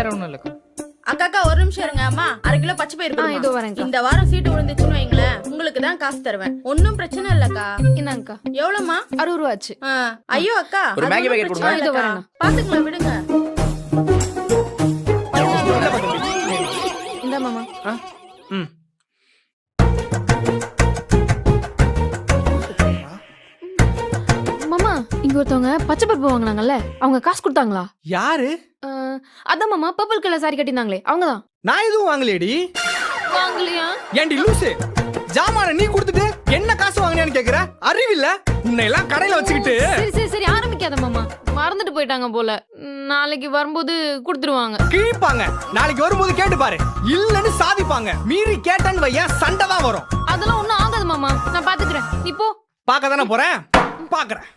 வேற ஒண்ணும் இல்லக்கா. அக்காக்கா ஒரு நிமிஷம் இருங்க. அம்மா 1/2 கிலோ பச்சை பயிர் இதோ கொடுங்க. வரேன்க்கா. இந்த வாரம் சீட்டு விழுந்துச்சுன்னு வைங்களேன், உங்களுக்கு தான் காசு தருவேன். ஒன்னும் பிரச்சனை இல்லக்கா. இந்தாங்கக்கா. எவ்வளவுமா? 60 ரூபா ஆச்சு. ஐயோ அக்கா, ஒரு அது மேகி ஒண்ணும் packet பிரச்சனை கொடுங்க. இதோ இல்லக்கா. வரேன். பாத்துக்கலாம் விடுங்க. இந்த மாமா. ம். மாமா இங்க ஒருத்தவங்க பச்சை பருப்பு வாங்கினாங்கல்ல, அவங்க காசு கொடுத்தாங்களா? யாரு? அதான் மாமா பர்பிள் கலர் சாரி கட்டினாங்களே அவங்கதான். நான் எதுவும் வாங்கலையேடி. வாங்கலையா? ஏன்டி லூசு, ஜாமான நீ கொடுத்துட்டு என்ன காசு வாங்கினேன்னு கேக்குற? அறிவில்ல உன்னை எல்லாம் கடையில வச்சுக்கிட்டு. சரி சரி சரி ஆரம்பிக்காத மாமா, மறந்துட்டு போயிட்டாங்க போல. நாளைக்கு வரும்போது கொடுத்துருவாங்க. கிழிப்பாங்க. நாளைக்கு வரும்போது கேட்டு பாரு, இல்லன்னு சாதிப்பாங்க. மீறி கேட்டன்னு வையா, சண்டை தான் வரும். அதெல்லாம் ஒண்ணும் ஆகாது மாமா, நான் பாத்துக்கிறேன். இப்போ பார்க்க தானே போறேன், பாக்குறேன்.